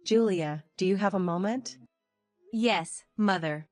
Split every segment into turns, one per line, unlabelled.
Julia, do you have a moment?
Yes, Mother.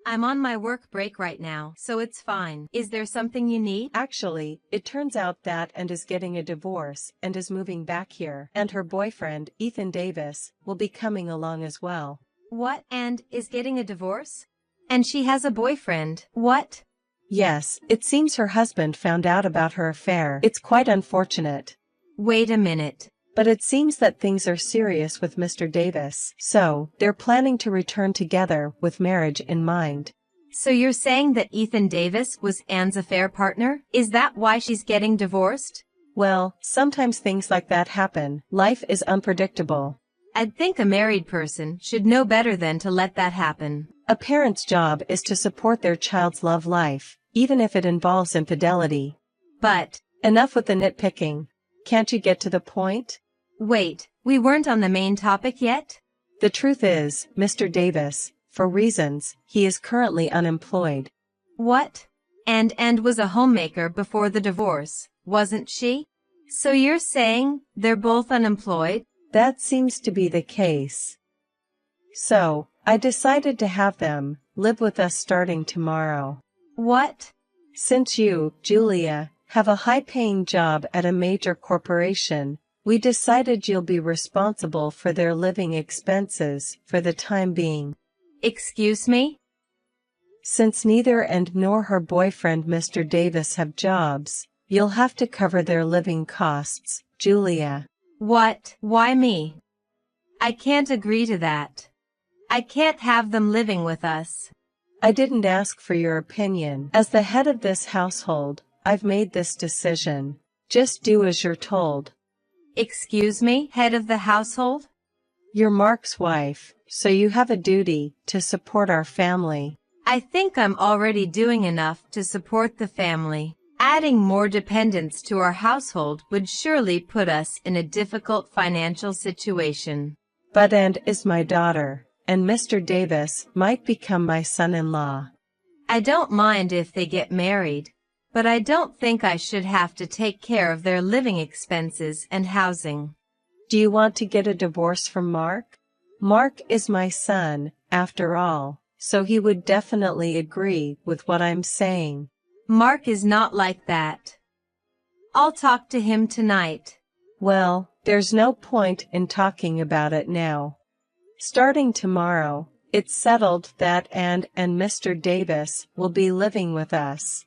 I'm on my work break right now, so it's fine. Is there something you need?
Actually, it turns out that and is getting a divorce and is moving back here, and her boyfriend, Ethan Davis, will be coming along as well.
What? And is getting a divorce? And she has a boyfriend. What?
Yes, it seems her husband found out about her affair. It's quite unfortunate.
Wait a minute.
But it seems that things are serious with Mr. Davis, so they're planning to return together with marriage in mind.
So you're saying that Ethan Davis was Anne's affair partner? Is that why she's getting divorced?
Well, sometimes things like that happen. Life is unpredictable.
I'd think a married person should know better than to let that happen.
A parent's job is to support their child's love life, even if it involves infidelity.
But
Enough with the nitpicking. Can't you get to the point?
wait, we weren't on the main topic yet?
The truth is, Mr. Davis, for reasons, he is currently unemployed.
What? And was a homemaker before the divorce, wasn't she? So you're saying they're both unemployed?
That seems to be the case. So, I decided to have them live with us starting tomorrow.
What?
Since you, Julia, have a high-paying job at a major corporation, we decided you'll be responsible for their living expenses for the time being.
Excuse me?
Since neither and nor her boyfriend Mr. Davis have jobs, you'll have to cover their living costs, Julia.
What? Why me? I can't agree to that. I can't have them living with us.
I didn't ask for your opinion. As the head of this household, I've made this decision. Just do as you're told.
Excuse me, head of the household?
You're Mark's wife, so you have a duty to support our family.
I think I'm already doing enough to support the family. Adding more dependents to our household would surely put us in a difficult financial situation.
But Anne is my daughter, and Mr. Davis might become my son-in-law.
I don't mind if they get married, but I don't think I should have to take care of their living expenses and housing.
Do you want to get a divorce from Mark? Mark is my son, after all, so he would definitely agree with what I'm saying.
Mark is not like that. I'll talk to him tonight.
Well, there's no point in talking about it now. Starting tomorrow, it's settled that Anne and Mr. Davis will be living with us.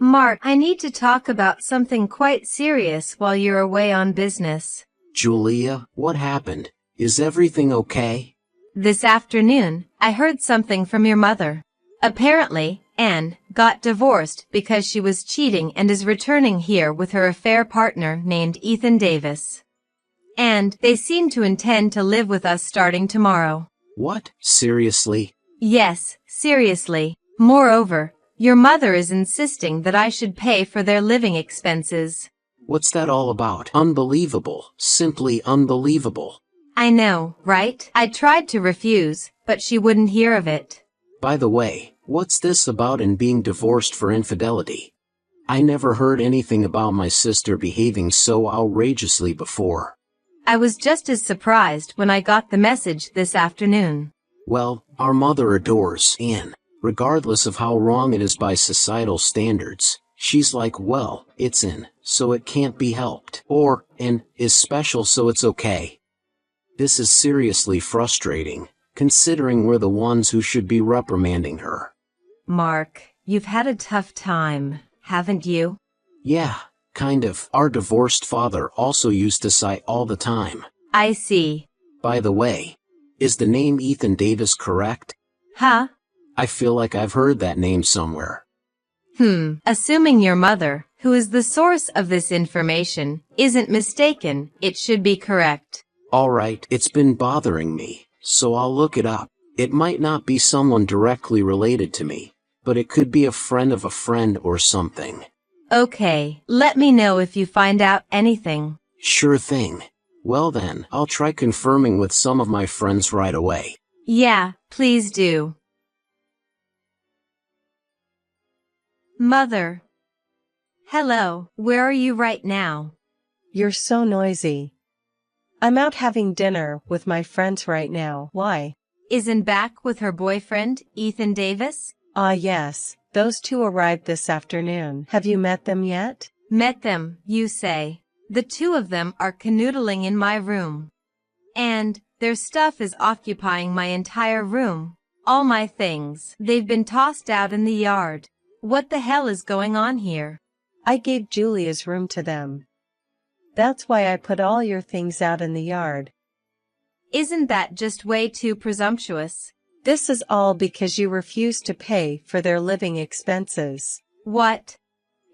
Mark, I need to talk about something quite serious while you're away on business.
Julia, what happened? Is everything okay?
This afternoon, I heard something from your mother. Apparently, Anne got divorced because she was cheating and is returning here with her affair partner named Ethan Davis. And they seem to intend to live with us starting tomorrow.
What? Seriously?
Yes, seriously. Moreover, your mother is insisting that I should pay for their living expenses.
What's that all about? Unbelievable. Simply unbelievable.
I know, right? I tried to refuse, but she wouldn't hear of it.
By the way, what's this about and being divorced for infidelity? I never heard anything about my sister behaving so outrageously before.
I was just as surprised when I got the message this afternoon.
Well, our mother adores Anne. Regardless of how wrong it is by societal standards, she's like, well, it's Anne, so it can't be helped. Or, Anne is special so it's okay. This is seriously frustrating, considering we're the ones who should be reprimanding her.
Mark, you've had a tough time, haven't you?
Yeah, kind of. Our divorced father also used to sigh all the time.
I see.
By the way, is the name Ethan Davis correct?
Huh?
I feel like I've heard that name somewhere.
Assuming your mother, who is the source of this information, isn't mistaken, it should be correct.
Alright, it's been bothering me, so I'll look it up. It might not be someone directly related to me, but it could be a friend of a friend or something.
Okay, let me know if you find out anything.
Sure thing. Well then, I'll try confirming with some of my friends right away.
Yeah, please do. Mother. Hello, where are you right now?
You're so noisy. I'm out having dinner with my friends right now. Why?
Isn't back with her boyfriend, Ethan Davis?
Ah, yes, those two arrived this afternoon. Have you met them yet?
Met them, you say. The two of them are canoodling in my room. And their stuff is occupying my entire room. All my things. They've been tossed out in the yard. What the hell is going on here?
I gave Julia's room to them. That's why I put all your things out in the yard.
Isn't that just way too presumptuous?
This is all because you refuse to pay for their living expenses.
What?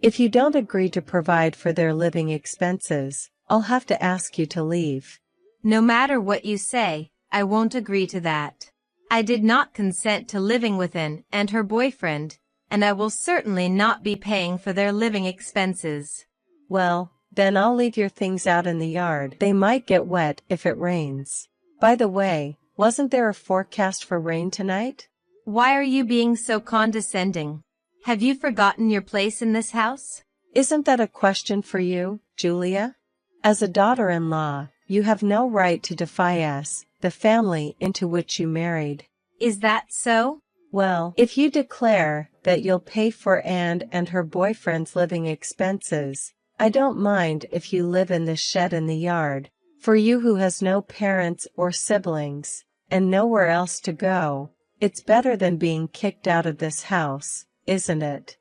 If you don't agree to provide for their living expenses, I'll have to ask you to leave.
No matter what you say, I won't agree to that. I did not consent to living with Anne and her boyfriend, and I will certainly not be paying for their living expenses.
Well, then I'll leave your things out in the yard. They might get wet if it rains. By the way, wasn't there a forecast for rain tonight?
Why are you being so condescending? Have you forgotten your place in this house?
Isn't that a question for you, Julia? As a daughter-in-law, you have no right to defy us, the family into which you married.
Is that so?
Well, if you declare that you'll pay for Anne and her boyfriend's living expenses, I don't mind if you live in this shed in the yard. For you who has no parents or siblings, and nowhere else to go, it's better than being kicked out of this house, isn't it?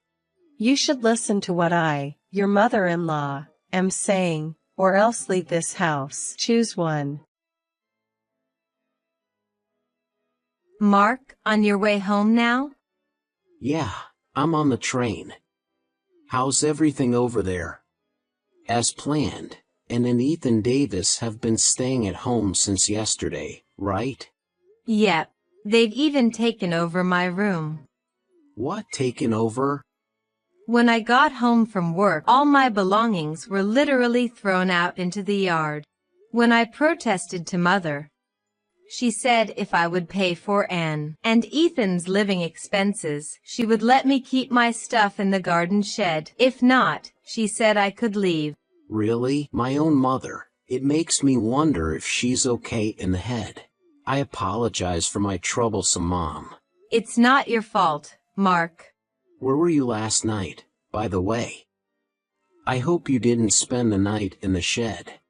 You should listen to what I, your mother-in-law, am saying, or else leave this house. Choose one.
Mark, on your way home now?
Yeah, I'm on the train. How's everything over there? As planned. Anne and Ethan Davis have been staying at home since yesterday, right?
Yep. They've even taken over my room.
What taken over?
When I got home from work, all my belongings were literally thrown out into the yard. When I protested to Mother, she said if I would pay for Anne and Ethan's living expenses, she would let me keep my stuff in the garden shed. If not, she said I could leave.
Really? My own mother. It makes me wonder if she's okay in the head. I apologize for my troublesome mom.
It's not your fault, Mark.
Where were you last night, by the way? I hope you didn't spend the night in the shed.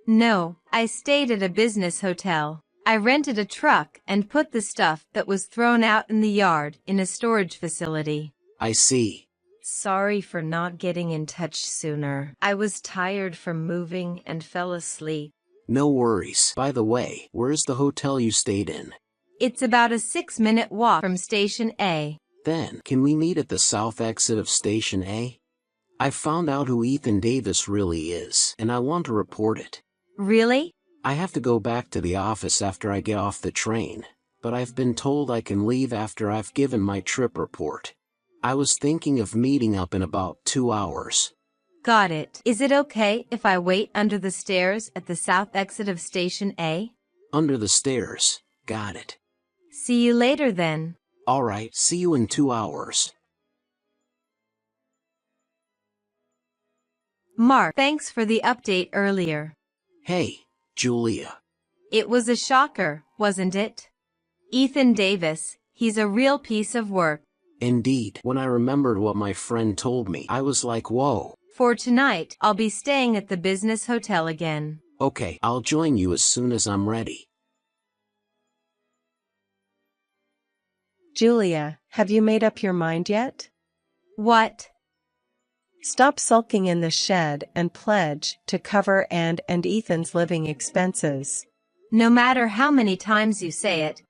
No, I stayed at a business hotel. I rented a truck and put the stuff that was thrown out in the yard in a storage facility.
I see.
Sorry for not getting in touch sooner. I was tired from moving and fell asleep.
No worries. By the way, where's the hotel you stayed in?
It's about a 6-minute walk from Station A.
Then, can we meet at the south exit of Station A? I found out who Ethan Davis really is, and I want to report it.
Really?
I have to go back to the office after I get off the train, but I've been told I can leave after I've given my trip report. I was thinking of meeting up in about 2 hours.
Got it. Is it okay if I wait under the stairs at the south exit of Station A?
Under the stairs. Got it.
See you later then.
Alright, see you in 2 hours.
Mark, thanks for the update earlier.
Hey, Julia.
It was a shocker, wasn't it? Ethan Davis, he's a real piece of work.
Indeed, when I remembered what my friend told me, I was like, whoa.
For tonight, I'll be staying at the business hotel again.
Okay, I'll join you as soon as I'm ready.
Julia, have you made up your mind yet?
What?
Stop sulking in the shed and pledge to cover Anne and Ethan's living expenses.
No matter how many times you say it,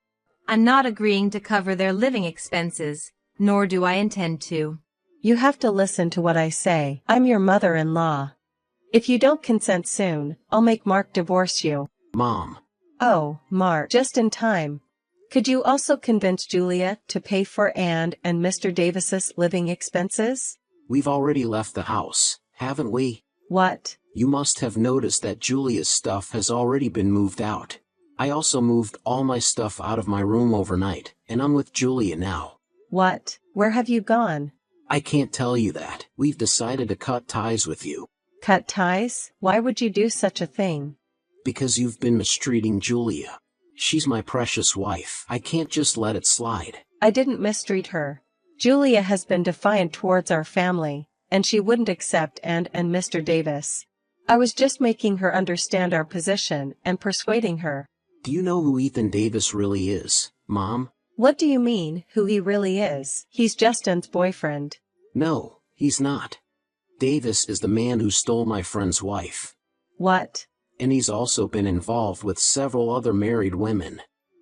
I'm not agreeing to cover their living expenses, nor do I intend to.
You have to listen to what I say. I'm your mother-in-law. If you don't consent soon, I'll make Mark divorce you.
Mom.
Oh, Mark, just in time. Could you also convince Julia to pay for Anne and Mr. Davis's living expenses?
We've already left the house, haven't we?
What?
You must have noticed that Julia's stuff has already been moved out. I also moved all my stuff out of my room overnight, and I'm with Julia now.
What? Where have you gone?
I can't tell you that. We've decided to cut ties with you.
Cut ties? Why would you do such a thing?
Because you've been mistreating Julia. She's my precious wife. I can't just let it slide.
I didn't mistreat her. Julia has been defiant towards our family, and she wouldn't accept and Mr. Davis. I was just making her understand our position and persuading her.
Do you know who Ethan Davis really is, Mom?
What do you mean, who he really is? He's Justin's boyfriend.
No, he's not. Davis is the man who stole my friend's wife.
What?
And he's also been involved with several other married women.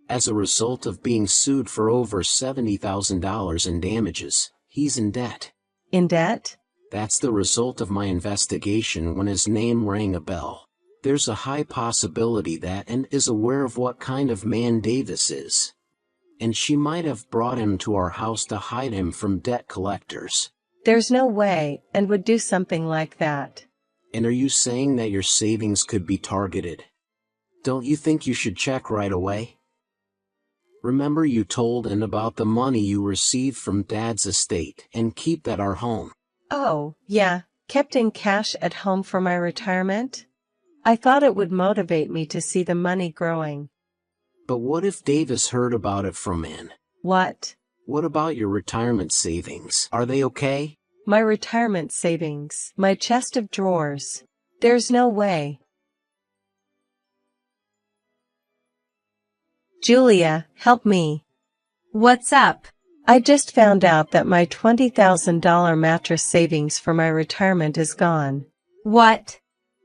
As a result of being sued for over $70,000 in damages, he's in debt.
In debt?
That's the result of my investigation when his name rang a bell. There's a high possibility that Ann is aware of what kind of man Davis is. And she might have brought him to our house to hide him from debt collectors.
There's no way Ann would do something like that.
And are you saying that your savings could be targeted? Don't you think you should check right away? Remember you told Ann about the money you received from Dad's estate and keep that our home.
Oh, yeah, kept in cash at home for my retirement? I thought it would motivate me to see the money growing.
But what if Davis heard about it from Ann?
What?
What about your retirement savings? Are they okay?
My retirement savings, my chest of drawers. There's no way. Julia, help me.
What's up?
I just found out that my $20,000 mattress savings for my retirement is gone.
What?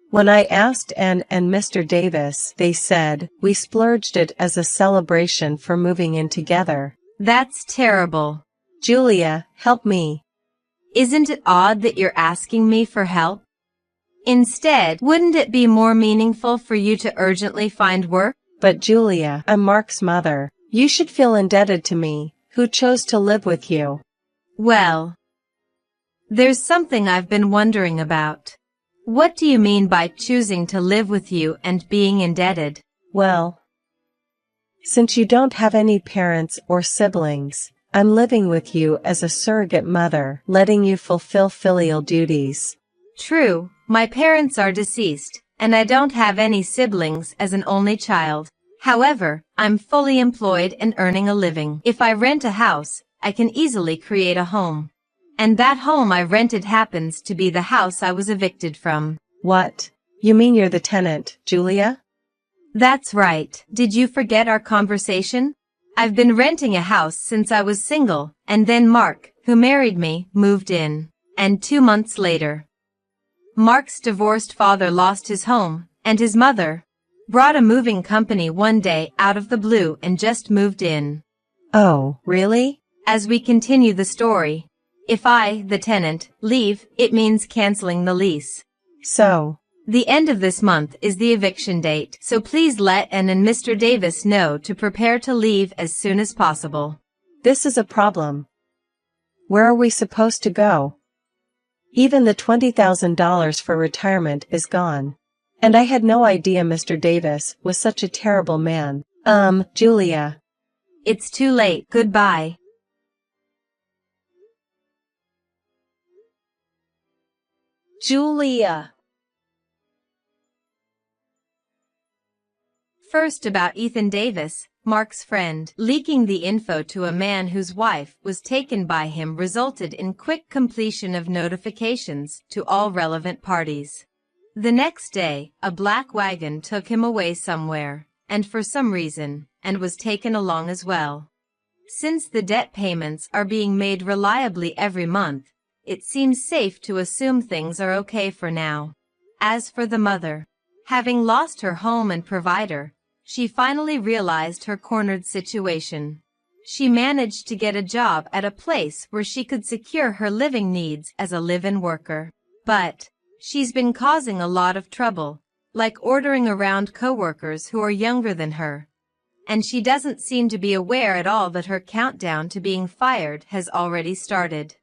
When I asked Ann and Mr. Davis, they said, we splurged it as a celebration for moving in together.
That's terrible.
Julia, help me.
Isn't it odd that you're asking me for help? Instead, wouldn't it be more meaningful for you to urgently find work?
But Julia, I'm Mark's mother. You should feel indebted to me, who chose to live with you.
Well, there's something I've been wondering about. What do you mean by choosing to live with you and being indebted?
Well, since you don't have any parents or siblings, I'm living with you as a surrogate mother, letting you fulfill filial duties.
True, my parents are deceased, and I don't have any siblings as an only child. However, I'm fully employed and earning a living. If I rent a house, I can easily create a home. And that home I rented happens to be the house I was evicted from.
What? You mean you're the tenant, Julia?
That's right. Did you forget our conversation? I've been renting a house since I was single, and then Mark, who married me, moved in. And 2 months later, Mark's divorced father lost his home, and his mother brought a moving company one day out of the blue and just moved in.
Oh, really?
As we continue the story, if I, the tenant, leave, it means canceling the lease.
So,
the end of this month is the eviction date, so please let Ann and Mr. Davis know to prepare to leave as soon as possible.
this is a problem. Where are we supposed to go? Even the $20,000 for retirement is gone. And I had no idea Mr. Davis was such a terrible man. Julia.
It's too late. Goodbye.
Julia.
First about Ethan Davis, Mark's friend. Leaking the info to a man whose wife was taken by him resulted in quick completion of notifications to all relevant parties. The next day, a black wagon took him away somewhere, and for some reason, and was taken along as well. Since the debt payments are being made reliably every month, it seems safe to assume things are okay for now. As for the mother, having lost her home and provider, she finally realized her cornered situation. She managed to get a job at a place where she could secure her living needs as a live-in worker. But she's been causing a lot of trouble, like ordering around coworkers who are younger than her. And she doesn't seem to be aware at all that her countdown to being fired has already started.